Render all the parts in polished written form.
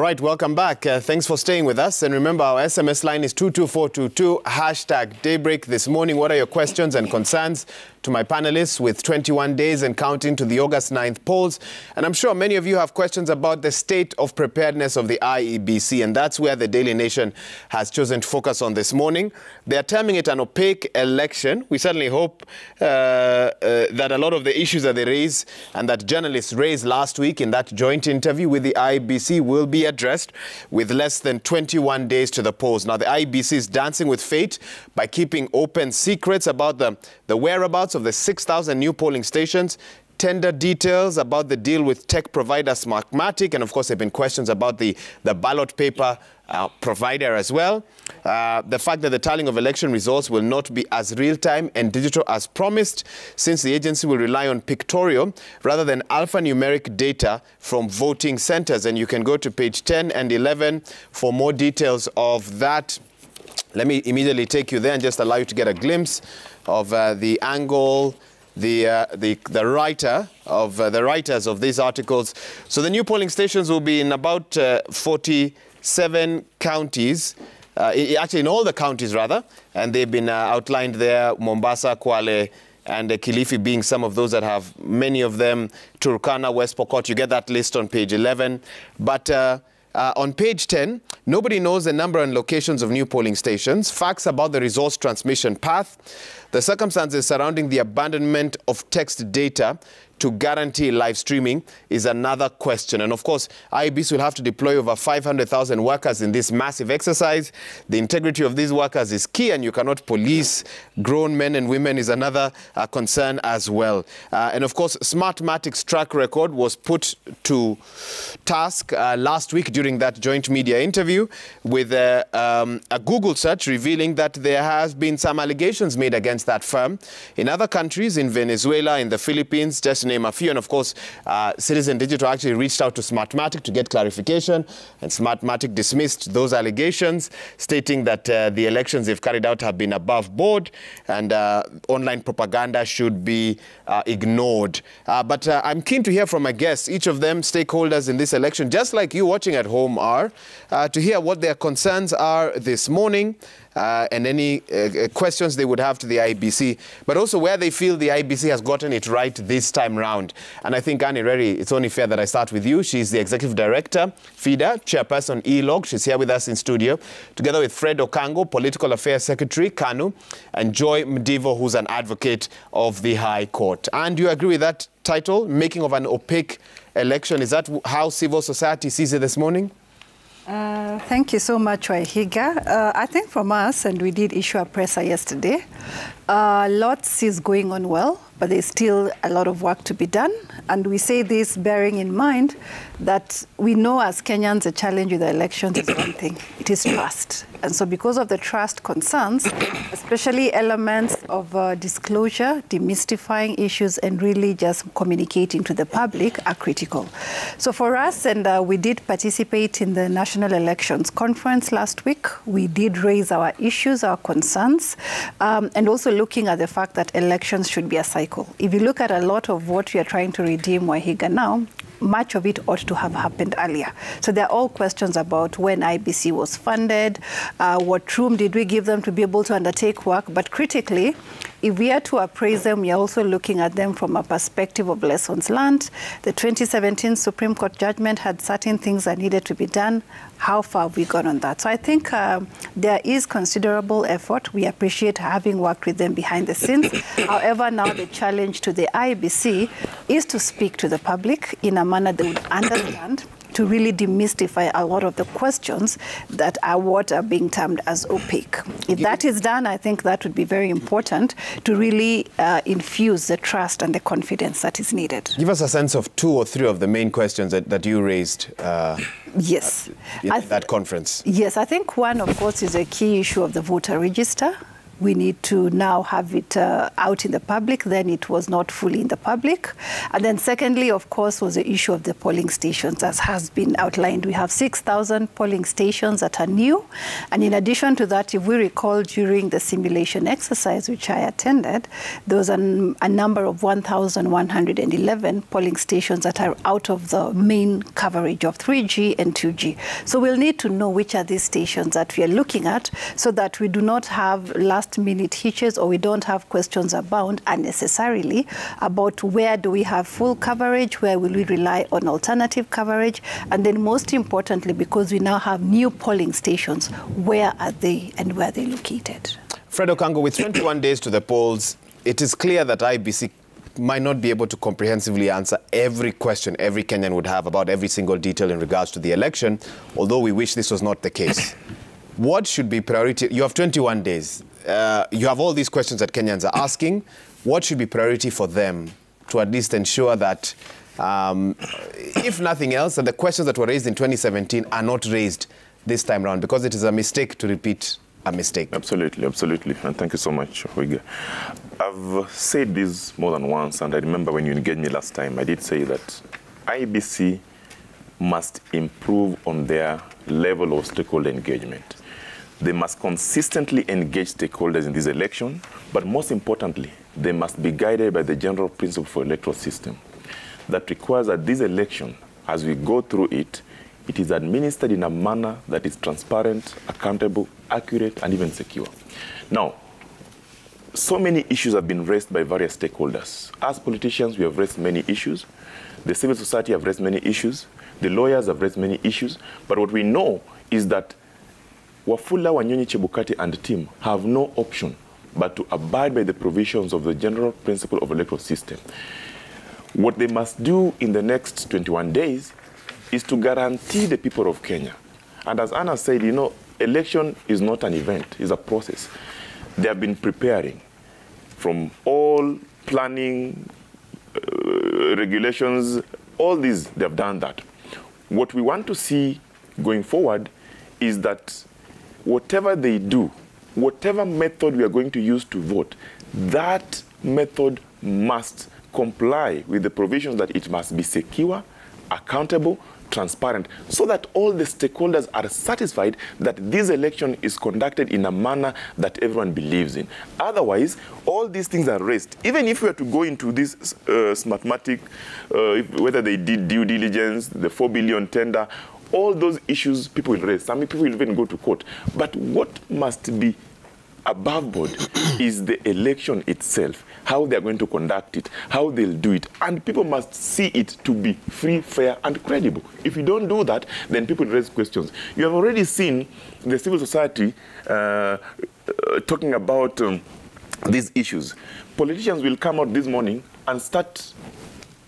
right, welcome back. Thanks for staying with us. And remember, our SMS line is 22422, #Daybreak this morning. What are your questions and concerns to my panelists with 21 days and counting to the August 9th polls? And I'm sure many of you have questions about the state of preparedness of the IEBC, and that's where the Daily Nation has chosen to focus on this morning. They're terming it an opaque election. We certainly hope that a lot of the issues that they raise and that journalists raised last week in that joint interview with the IEBC will be addressed with less than 21 days to the polls. Now, the IEBC is dancing with fate by keeping open secrets about the whereabouts of the 6,000 new polling stations, tender details about the deal with tech provider Smartmatic, and of course there have been questions about the ballot paper provider as well. The fact that the tallying of election results will not be as real-time and digital as promised, since the agency will rely on pictorial rather than alphanumeric data from voting centers. And you can go to page 10 and 11 for more details of that. Let me immediately take you there and just allow you to get a glimpse of the angle, the writers of these articles. So the new polling stations will be in about 47 counties, actually in all the counties rather, and they've been outlined there, Mombasa, Kwale, and Kilifi being some of those that have many of them, Turkana, West Pokot. You get that list on page 11. But on page 10, nobody knows the number and locations of new polling stations, facts about the resource transmission path, the circumstances surrounding the abandonment of text data to guarantee live streaming is another question. And of course, IEBC will have to deploy over 500,000 workers in this massive exercise. The integrity of these workers is key, and you cannot police grown men and women is another concern as well. And of course, Smartmatic's track record was put to task last week during that joint media interview with a Google search revealing that there has been some allegations made against that firm in other countries, in Venezuela, in the Philippines, just name a few. And of course, Citizen Digital actually reached out to Smartmatic to get clarification, and Smartmatic dismissed those allegations, stating that the elections they've carried out have been above board and online propaganda should be ignored. But I'm keen to hear from my guests, each of them stakeholders in this election, just like you watching at home are, to hear what their concerns are this morning. And any questions they would have to the IEBC, but also where they feel the IEBC has gotten it right this time round. And I think, Annie Reri, it's only fair that I start with you. She's the Executive Director, FIDA, Chairperson, ELOG. She's here with us in studio, together with Fred Okango, Political Affairs Secretary, KANU, and Joy Mdivo, who's an advocate of the High Court. And do you agree with that title, making of an opaque election? Is that how civil society sees it this morning? Thank you so much, Waihiga. I think from us, and we did issue a presser yesterday, lots is going on well, but there's still a lot of work to be done. And we say this bearing in mind that we know as Kenyans the challenge with the elections is one thing, it is trust. And so because of the trust concerns, especially elements of disclosure, demystifying issues, and really just communicating to the public are critical. So for us, and we did participate in the National Elections Conference last week, we did raise our issues, our concerns, and also looking at the fact that elections should be a cycle. If you look at a lot of what we are trying to redeem, Waihiga, now, much of it ought to have happened earlier. So they're all questions about when IEBC was funded, what room did we give them to be able to undertake work, but critically, if we are to appraise them, we are also looking at them from a perspective of lessons learned. The 2017 Supreme Court judgment had certain things that needed to be done. How far have we gone on that? So I think there is considerable effort. We appreciate having worked with them behind the scenes. However, now the challenge to the IEBC is to speak to the public in a manner they would understand, to really demystify a lot of the questions that are what are being termed as opaque. If that is done, I think that would be very important to really infuse the trust and the confidence that is needed. Give us a sense of 2 or 3 of the main questions that you raised yes. In that conference. Yes, I think one, of course, is a key issue of the voter register. we need to now have it out in the public. Then it was not fully in the public. And then secondly, of course, was the issue of the polling stations, as has been outlined. We have 6,000 polling stations that are new. And in addition to that, if we recall during the simulation exercise, which I attended, there was a number of 1,111 polling stations that are out of the main coverage of 3G and 2G. So we'll need to know which are these stations that we are looking at so that we do not have last-minute hitches or we don't have questions abound unnecessarily about where do we have full coverage, where will we rely on alternative coverage, and then most importantly, because we now have new polling stations, where are they and where are they located? Fred Okango, with 21 days to the polls, it is clear that IEBC might not be able to comprehensively answer every question every Kenyan would have about every single detail in regards to the election, although we wish this was not the case. What should be priority? You have 21 days. You have all these questions that Kenyans are asking. What should be priority for them to at least ensure that, if nothing else, that the questions that were raised in 2017 are not raised this time around, because it is a mistake to repeat a mistake? Absolutely, absolutely. And thank you so much, Oiga. I've said this more than once, and I remember when you engaged me last time, I did say that IEBC must improve on their level of stakeholder engagement. They must consistently engage stakeholders in this election, but most importantly, they must be guided by the general principle for electoral system that requires that this election, as we go through it, it is administered in a manner that is transparent, accountable, accurate, and even secure. Now, so many issues have been raised by various stakeholders. As politicians, we have raised many issues. The civil society have raised many issues. The lawyers have raised many issues. But what we know is that Wafula, Wanyonyi, Chebukati, and the team have no option but to abide by the provisions of the general principle of electoral system. What they must do in the next 21 days is to guarantee the people of Kenya. And as Anna said, you know, election is not an event, it's a process. They have been preparing from all planning, regulations, all these, they have done that. What we want to see going forward is that whatever they do, whatever method we are going to use to vote, that method must comply with the provisions that it must be secure, accountable, transparent, so that all the stakeholders are satisfied that this election is conducted in a manner that everyone believes in. Otherwise, all these things are raised. Even if we are to go into this mathematic, whether they did due diligence, the 4 billion tender, all those issues people will raise. Some people will even go to court. But what must be above board is the election itself, how they're going to conduct it, how they'll do it. And people must see it to be free, fair, and credible. If you don't do that, then people raise questions. You have already seen the civil society talking about these issues. Politicians will come out this morning and start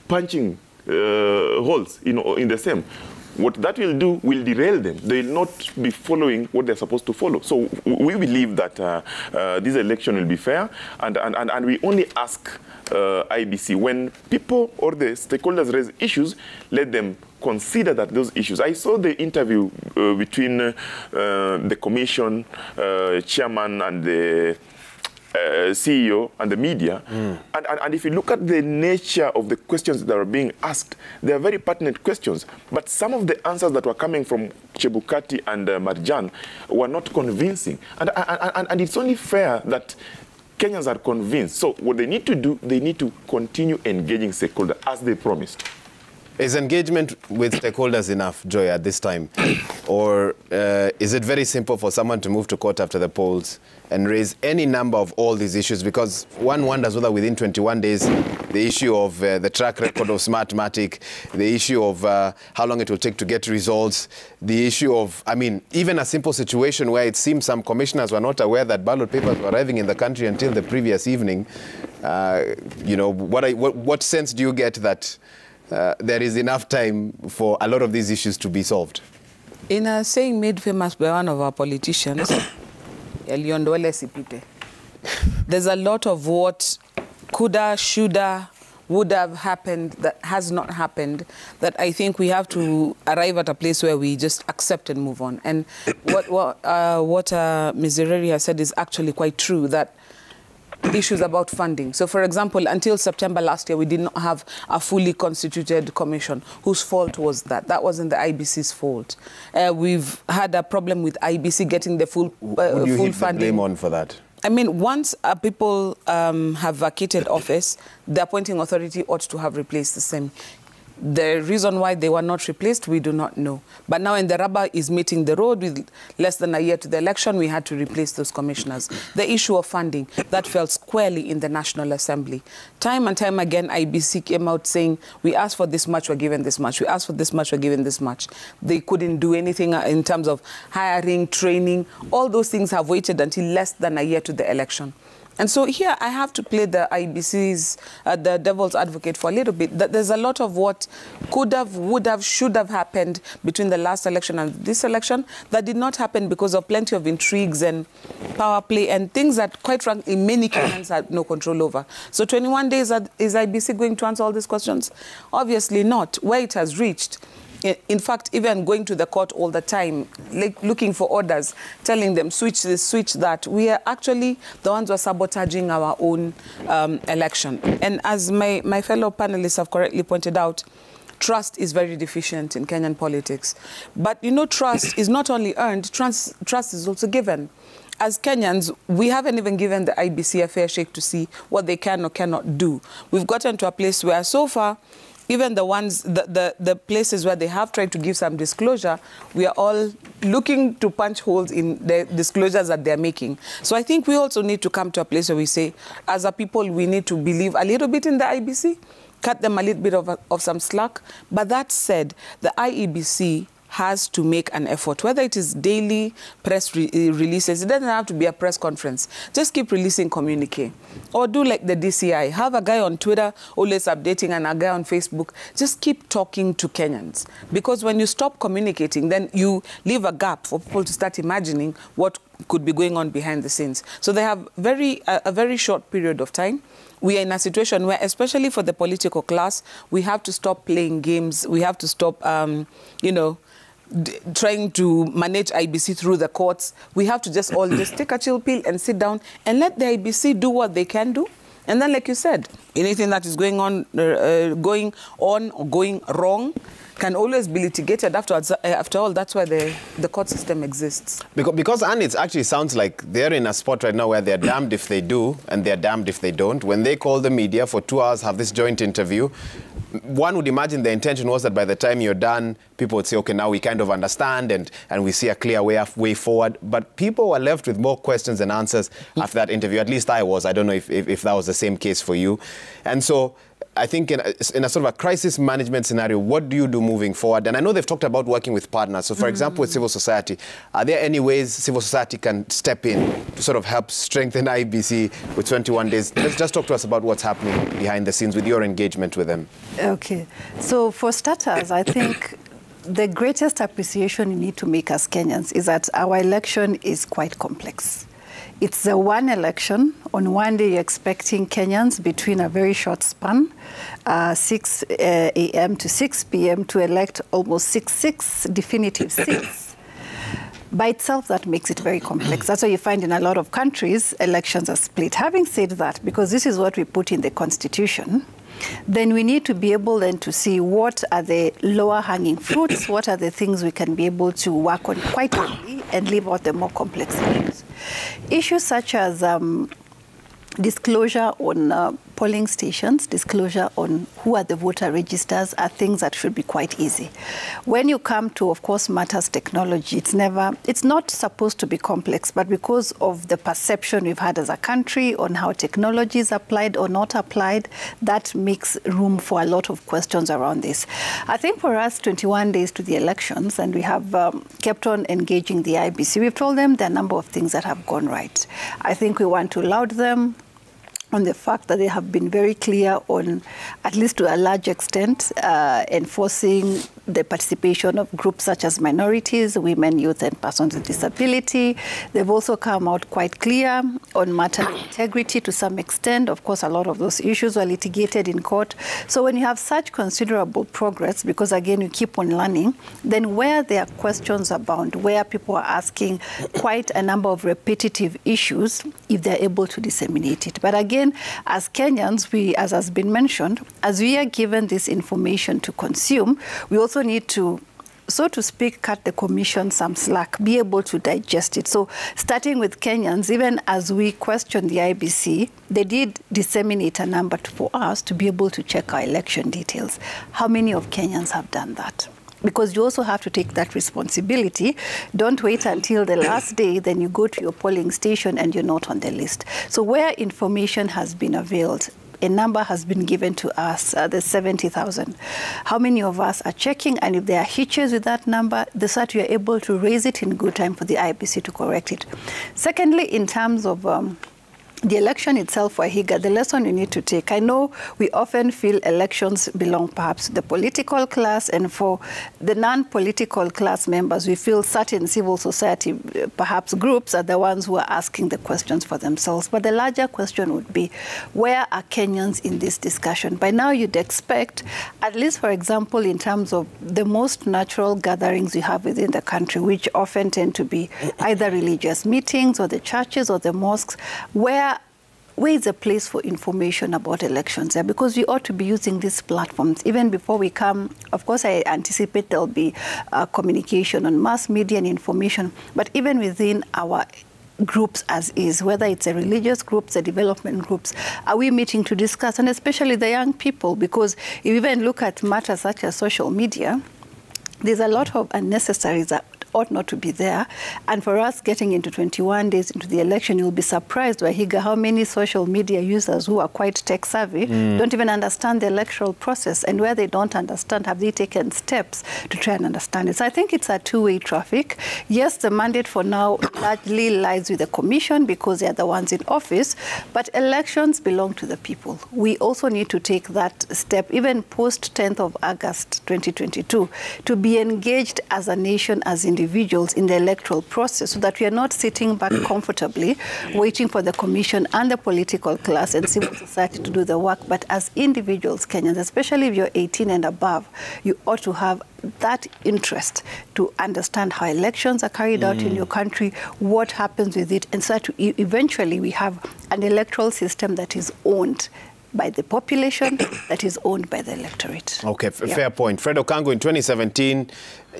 punching holes in the same. What that will do will derail them. They will not be following what they're supposed to follow. So we believe that this election will be fair, and we only ask IEBC, when people or the stakeholders raise issues, let them consider that those issues. I saw the interview between the commission chairman and the CEO and the media, and if you look at the nature of the questions that are being asked, they are very pertinent questions, but some of the answers that were coming from Chebukati and Marjan were not convincing, and it's only fair that Kenyans are convinced. So what they need to do, they need to continue engaging stakeholders as they promised. Is engagement with stakeholders enough, Joy, at this time? Or is it very simple for someone to move to court after the polls and raise any number of all these issues? Because one wonders whether within 21 days, the issue of the track record of Smartmatic, the issue of how long it will take to get results, the issue of, I mean, even a simple situation where it seems some commissioners were not aware that ballot papers were arriving in the country until the previous evening. You know, what sense do you get that there is enough time for a lot of these issues to be solved? In a saying made famous by one of our politicians, there's a lot of what coulda, shoulda, would have happened that has not happened, that I think we have to arrive at a place where we just accept and move on. And what Ms. Ireri has said is actually quite true, that issues about funding. So, for example, until September last year, we did not have a fully constituted commission. Whose fault was that? That wasn't the IEBC's fault. We've had a problem with IEBC getting the full Would you full hit funding. the blame on for that? I mean, once people have vacated office, the appointing authority ought to have replaced the same. The reason why they were not replaced, we do not know. But now when the rubber is meeting the road with less than a year to the election, we had to replace those commissioners. The issue of funding, that fell squarely in the National Assembly. Time and time again, IEBC came out saying, we asked for this much, we're given this much. We asked for this much, we're given this much. They couldn't do anything in terms of hiring, training. All those things have waited until less than a year to the election. And so here I have to play the IEBC's, the devil's advocate for a little bit. That there's a lot of what could have, would have, should have happened between the last election and this election that did not happen because of plenty of intrigues and power play and things that, quite frankly, many Kenyans had no control over. So 21 days, is IEBC going to answer all these questions? Obviously not. Where it has reached, in fact, even going to the court all the time, like looking for orders, telling them, switch this, switch that. We are actually the ones who are sabotaging our own election. And as my fellow panelists have correctly pointed out, trust is very deficient in Kenyan politics. But, you know, trust is not only earned, trust is also given. As Kenyans, we haven't even given the IEBC a fair shake to see what they can or cannot do. We've gotten to a place where, so far, even the ones, the places where they have tried to give some disclosure, we are all looking to punch holes in the disclosures that they're making. So I think we also need to come to a place where we say, as a people, we need to believe a little bit in the IEBC, cut them a little bit of some slack. But that said, the IEBC has to make an effort, whether it is daily press releases. It doesn't have to be a press conference. Just keep releasing communique. Or do like the DCI. Have a guy on Twitter always updating and a guy on Facebook. Just keep talking to Kenyans. Because when you stop communicating, then you leave a gap for people to start imagining what could be going on behind the scenes. So they have a very short period of time. We are in a situation where, especially for the political class, we have to stop playing games. We have to stop, you know, trying to manage IEBC through the courts. We have to just all just take a chill pill and sit down and let the IEBC do what they can do. And then, like you said, anything that is going on or going wrong can always be litigated afterwards. After all, that's why the court system exists. Because and it actually sounds like they're in a spot right now where they're damned if they do and they're damned if they don't. When they call the media for 2 hours, have this joint interview, one would imagine the intention was that by the time you're done, people would say, okay, now we kind of understand and we see a clear way forward. But people were left with more questions than answers after that interview. At least I was. I don't know if that was the same case for you. And so I think in a sort of a crisis management scenario, what do you do moving forward? And I know they've talked about working with partners. So, for example, with civil society, are there any ways civil society can step in to sort of help strengthen IEBC with 21 days? Just talk to us about what's happening behind the scenes with your engagement with them. Okay. So, for starters, I think the greatest appreciation you need to make as Kenyans is that our election is quite complex. It's the one election. On one day, you're expecting Kenyans between a very short span, 6 a.m. to 6 p.m., to elect almost six definitive seats. By itself, that makes it very complex. That's why you find in a lot of countries, elections are split. Having said that, because this is what we put in the Constitution, then we need to be able then to see what are the lower hanging fruits, what are the things we can be able to work on quite quickly and leave out the more complex issues. Issues such as disclosure on polling stations, disclosure on who are the voter registers are things that should be quite easy. When you come to, of course, matters technology, it's not supposed to be complex, but because of the perception we've had as a country on how technology is applied or not applied, that makes room for a lot of questions around this. I think for us, 21 days to the elections, and we have kept on engaging the IEBC, we've told them there are a number of things that have gone right. I think we want to laud them on the fact that they have been very clear on, at least to a large extent, enforcing the participation of groups such as minorities, women, youth, and persons with disability. They've also come out quite clear on matter of integrity to some extent. Of course, a lot of those issues were litigated in court. So when you have such considerable progress, because again, you keep on learning, then where there are questions abound, where people are asking quite a number of repetitive issues, if they're able to disseminate it. But again, as Kenyans, we, as has been mentioned, as we are given this information to consume, we also need to, so to speak, cut the commission some slack, be able to digest it. So starting with Kenyans, even as we question the IEBC, they did disseminate a number for us to be able to check our election details. How many of Kenyans have done that? Because you also have to take that responsibility. Don't wait until the last day, then you go to your polling station and you're not on the list. So where information has been availed, a number has been given to us, the 70,000. How many of us are checking? And if there are hitches with that number, so that we are able to raise it in good time for the IEBC to correct it. Secondly, in terms of the election itself, Wahiga, the lesson you need to take. I know we often feel elections belong perhaps to the political class, and for the non-political class members, we feel certain civil society, perhaps groups, are the ones who are asking the questions for themselves. But the larger question would be, where are Kenyans in this discussion? By now, you'd expect, at least, for example, in terms of the most natural gatherings we have within the country, which often tend to be either religious meetings or the churches or the mosques, where is a place for information about elections there? Because we ought to be using these platforms even before we come. Of course, I anticipate there'll be communication on mass media and information, but even within our groups as is, whether it's a religious groups, the development groups, are we meeting to discuss? And especially the young people, because if you even look at matters such as social media, there's a lot of unnecessaries that ought not to be there. And for us getting into 21 days into the election, you'll be surprised, Wahiga, how many social media users who are quite tech savvy don't even understand the electoral process, and where they don't understand, have they taken steps to try and understand it. So I think it's a two-way traffic. Yes, the mandate for now largely lies with the commission because they're the ones in office, but elections belong to the people. We also need to take that step, even post 10th of August 2022, to be engaged as a nation, as individuals in the electoral process, so that we are not sitting back comfortably waiting for the commission and the political class and civil society to do the work. But as individuals, Kenyans, especially if you're 18 and above, you ought to have that interest to understand how elections are carried out in your country, what happens with it, and so that eventually we have an electoral system that is owned by the population, that is owned by the electorate. Okay, fair point. Fred Okango, in 2017,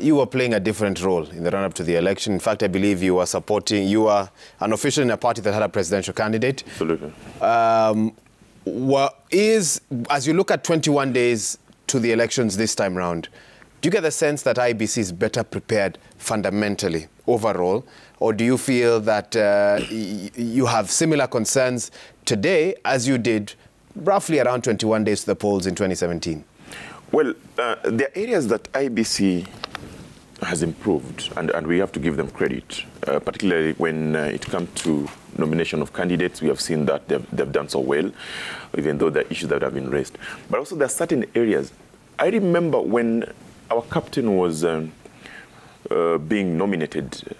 you were playing a different role in the run-up to the election. In fact, I believe you were supporting, you were an official in a party that had a presidential candidate. Absolutely. As you look at 21 days to the elections this time round, do you get the sense that IEBC is better prepared fundamentally overall, or do you feel that you have similar concerns today as you did roughly around 21 days to the polls in 2017? Well, there are areas that IEBC has improved, and we have to give them credit, particularly when it comes to nomination of candidates. We have seen that they've done so well, even though there are issues that have been raised. But also there are certain areas. I remember when our captain was being nominated,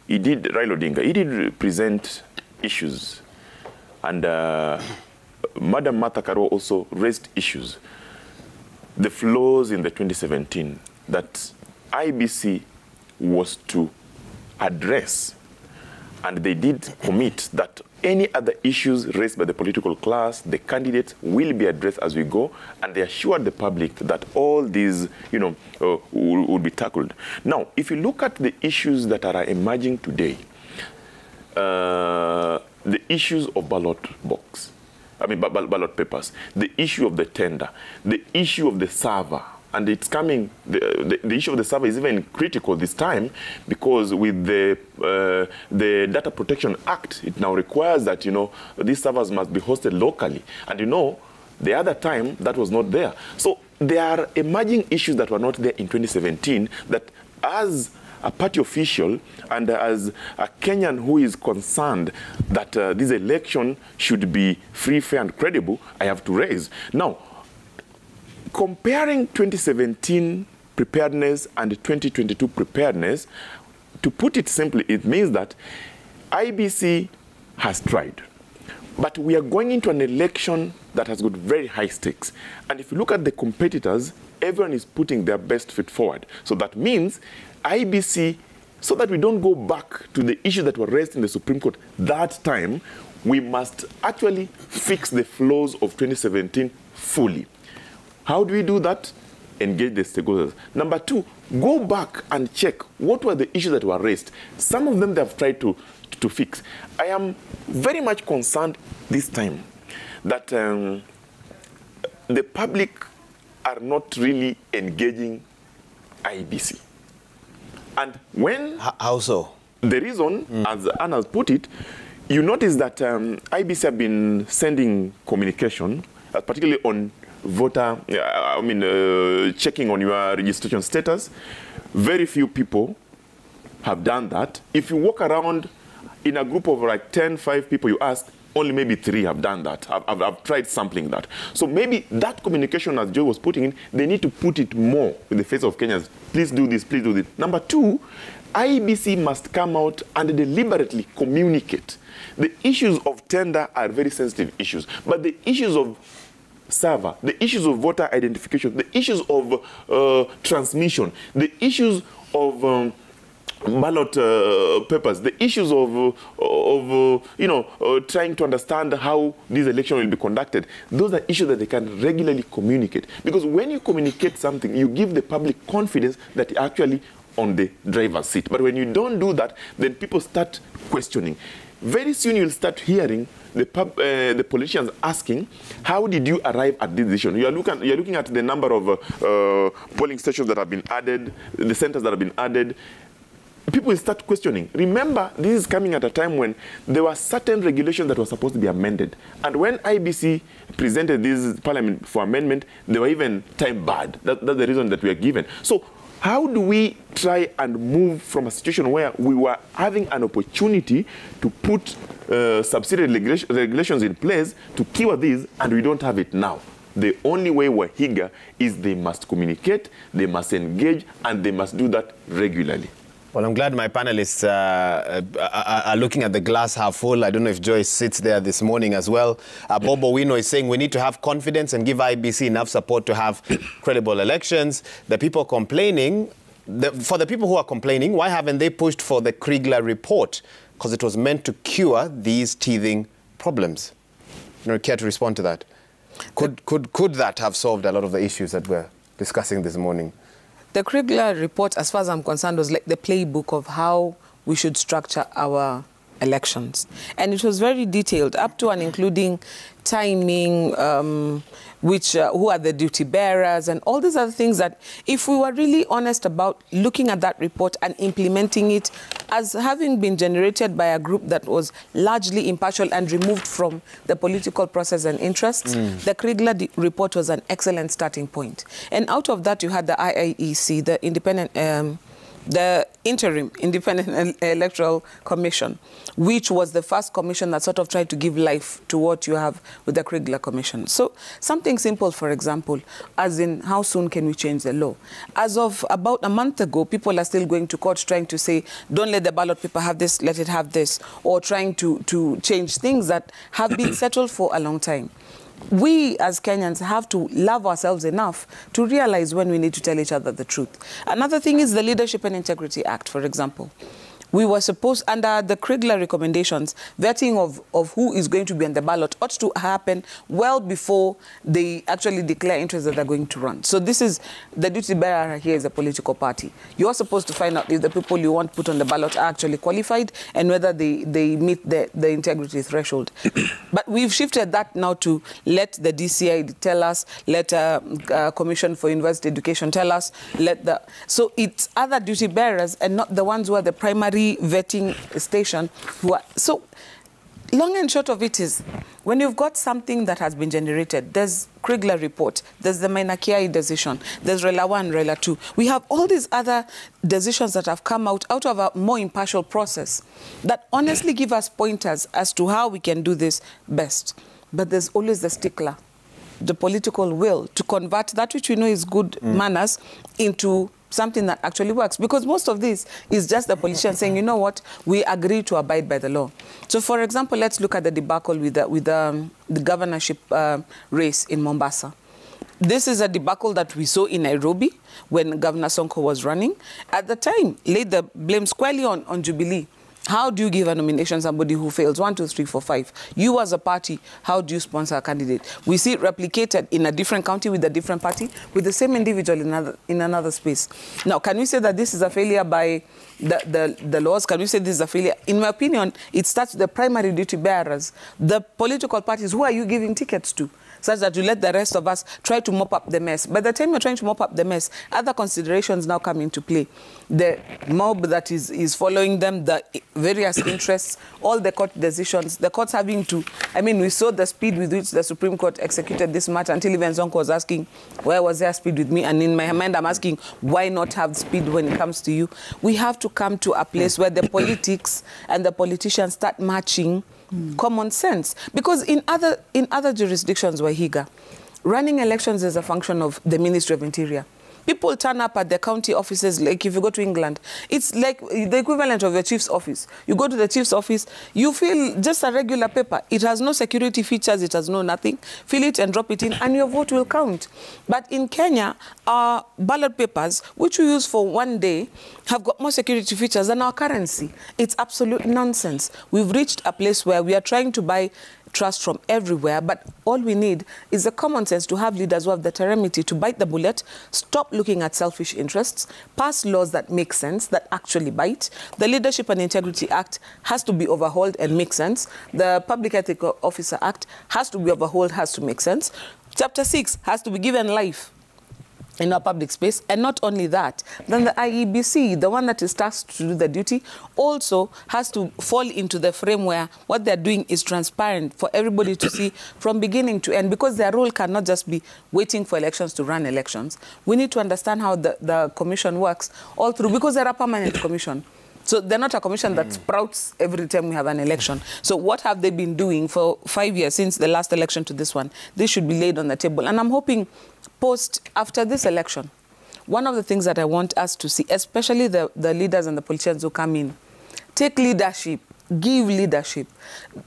Raila Odinga, he did present issues, and Madam Martha Karua also raised issues. The flaws in the 2017 that IEBC was to address, and they did commit that any other issues raised by the political class, the candidates, will be addressed as we go, and they assured the public that all these, will be tackled. Now, if you look at the issues that are emerging today, the issues of ballot papers, the issue of the tender, the issue of the server, and it's coming, the issue of the server is even critical this time, because with the Data Protection Act, it now requires that, these servers must be hosted locally. And the other time, that was not there. So there are emerging issues that were not there in 2017 that, as a party official and as a Kenyan who is concerned that this election should be free, fair, and credible, I have to raise. Now, comparing 2017 preparedness and 2022 preparedness, to put it simply, it means that IEBC has tried. But we are going into an election that has got very high stakes. And if you look at the competitors, everyone is putting their best foot forward. So that means IEBC, so that we don't go back to the issues that were raised in the Supreme Court that time, we must actually fix the flaws of 2017 fully. How do we do that? Engage the stakeholders. Number two, go back and check what were the issues that were raised. Some of them they have tried to fix. I am very much concerned this time that the public are not really engaging IEBC. And when... How so? The reason, as Anna has put it, you notice that IEBC have been sending communication, particularly on voter, checking on your registration status. Very few people have done that. If you walk around in a group of like 5 people you ask, only maybe 3 have done that. I've tried sampling that. So maybe that communication, as Joe was putting in, they need to put it more in the face of Kenyans. Please do this, please do this. Number 2, IEBC must come out and deliberately communicate. The issues of tender are very sensitive issues, but the issues of server, the issues of voter identification, the issues of transmission, the issues of ballot papers, the issues of trying to understand how this election will be conducted, those are issues that they can regularly communicate. Because when you communicate something, you give the public confidence that you're actually on the driver's seat. But when you don't do that, then people start questioning. Very soon you'll start hearing the politicians asking, how did you arrive at this decision? You're looking at the number of polling stations that have been added, the centers that have been added. People will start questioning. Remember, this is coming at a time when there were certain regulations that were supposed to be amended. And when IEBC presented this parliament for amendment, they were even time barred. That's the reason that we are given. So how do we try and move from a situation where we were having an opportunity to put subsidiary regulations in place to cure these, and we don't have it now? The only way we're eager is they must communicate, they must engage, and they must do that regularly. Well, I'm glad my panelists are looking at the glass half full. I don't know if Joyce sits there this morning as well. Bob Owino is saying we need to have confidence and give IEBC enough support to have credible elections. The people complaining, for the people who are complaining, why haven't they pushed for the Kriegler report? Because it was meant to cure these teething problems. You know, care to respond to that? Could that have solved a lot of the issues that we're discussing this morning? The Kriegler report, as far as I'm concerned, was like the playbook of how we should structure our elections. And it was very detailed, up to and including timing, who are the duty bearers, and all these other things that if we were really honest about looking at that report and implementing it as having been generated by a group that was largely impartial and removed from the political process and interests, the Kriegler report was an excellent starting point. And out of that, you had the IEBC, the independent, the interim Independent Electoral Commission, which was the first commission that sort of tried to give life to what you have with the Kriegler Commission. So something simple, for example, as in how soon can we change the law? As of about a month ago, people are still going to court trying to say, don't let the ballot paper have this, let it have this, or trying to change things that have been settled for a long time. We as Kenyans have to love ourselves enough to realize when we need to tell each other the truth. Another thing is the Leadership and Integrity Act, for example. We were supposed, under the Kriegler recommendations, vetting of who is going to be on the ballot ought to happen well before they actually declare interest that they're going to run. So this is, the duty bearer here is a political party. You're supposed to find out if the people you want put on the ballot are actually qualified and whether they meet the integrity threshold. But we've shifted that now to let the DCI tell us, let Commission for University Education tell us, so it's other duty bearers and not the ones who are the primary vetting station who are. So long and short of it is, when you've got something that has been generated, there's Kriegler report, there's the Mainakiai decision, there's Rela 1, Rela 2. We have all these other decisions that have come out of a more impartial process that honestly give us pointers as to how we can do this best. But there's always the stickler. the political will to convert that which we know is good manners into something that actually works. Because most of this is just the politician saying, you know what, we agree to abide by the law. So, for example, let's look at the debacle with the governorship race in Mombasa. This is a debacle that we saw in Nairobi when Governor Sonko was running. At the time, laid the blame squarely on Jubilee. How do you give a nomination to somebody who fails? 1, 2, 3, 4, 5. You as a party, how do you sponsor a candidate? We see it replicated in a different county with a different party, with the same individual in another space. Now, can we say that this is a failure by the laws? Can we say this is a failure? In my opinion, it starts with the primary duty bearers, the political parties. Who are you giving tickets to? Such that you let the rest of us try to mop up the mess. By the time you're trying to mop up the mess, other considerations now come into play. The mob that is following them, the various interests, all the court decisions, the courts having to... I mean, we saw the speed with which the Supreme Court executed this matter until even Zonko was asking, where was their speed with me? And in my mind, I'm asking, why not have speed when it comes to you? We have to come to a place where the politics and the politicians start matching common sense. Because in other jurisdictions, Wahiga, running elections is a function of the Ministry of Interior. People turn up at the county offices, like if you go to England, it's like the equivalent of your chief's office. You go to the chief's office, you fill just a regular paper. It has no security features, it has no nothing. Fill it and drop it in, and your vote will count. But in Kenya, our ballot papers, which we use for one day, have got more security features than our currency. It's absolute nonsense. We've reached a place where we are trying to buy trust from everywhere, but all we need is the common sense to have leaders who have the temerity to bite the bullet, stop looking at selfish interests, pass laws that make sense, that actually bite. The Leadership and Integrity Act has to be overhauled and make sense. The Public Ethical Officer Act has to be overhauled, has to make sense. Chapter 6 has to be given life in our public space. And not only that, then the IEBC, the one that is tasked to do the duty, also has to fall into the frame where what they're doing is transparent for everybody to see from beginning to end, because their role cannot just be waiting for elections to run elections. We need to understand how the commission works all through, because they're a permanent commission. So they're not a commission that sprouts every time we have an election. So what have they been doing for 5 years since the last election to this one? This should be laid on the table. And I'm hoping after this election, one of the things that I want us to see, especially the leaders and the politicians who come in, take leadership, give leadership.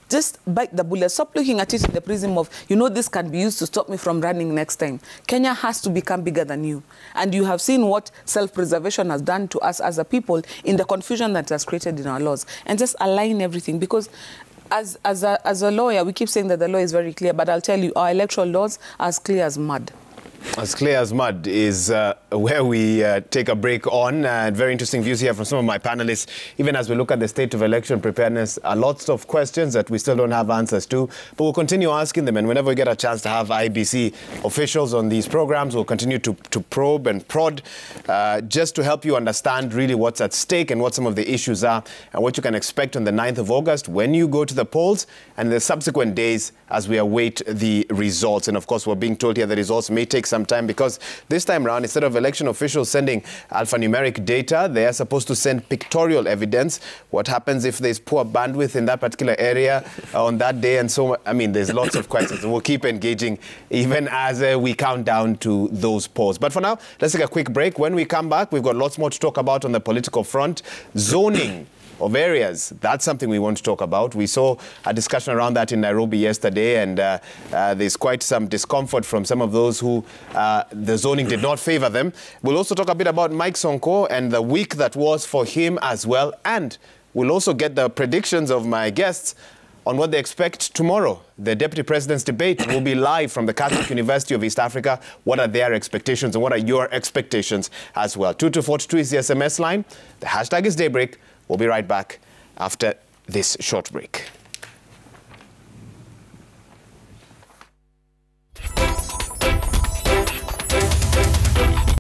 Just bite the bullet. Stop looking at it in the prism of, you know, this can be used to stop me from running next time. Kenya has to become bigger than you. And you have seen what self-preservation has done to us as a people in the confusion that has created in our laws. And just align everything. Because as a lawyer, we keep saying that the law is very clear, but I'll tell you, our electoral laws are as clear as mud. As clear as mud is where we take a break on. Very interesting views here from some of my panelists. Even as we look at the state of election preparedness, lots of questions that we still don't have answers to. But we'll continue asking them. And whenever we get a chance to have IEBC officials on these programs, we'll continue to probe and prod just to help you understand really what's at stake and what some of the issues are and what you can expect on the 9th of August when you go to the polls and the subsequent days as we await the results. And of course, we're being told here the results may take some time, because this time around, instead of election officials sending alphanumeric data, they are supposed to send pictorial evidence. What happens if there's poor bandwidth in that particular area on that day? And so, I mean, there's lots of questions. We'll keep engaging even as we count down to those polls. But for now, let's take a quick break. When we come back, we've got lots more to talk about on the political front. Zoning of areas, that's something we want to talk about. We saw a discussion around that in Nairobi yesterday, and there's quite some discomfort from some of those who the zoning did not favor them. We'll also talk a bit about Mike Sonko and the week that was for him as well, and we'll also get the predictions of my guests on what they expect tomorrow. The Deputy President's debate will be live from the Catholic University of East Africa. What are their expectations and what are your expectations as well? 2242 is the SMS line. The hashtag is Daybreak. We'll be right back after this short break.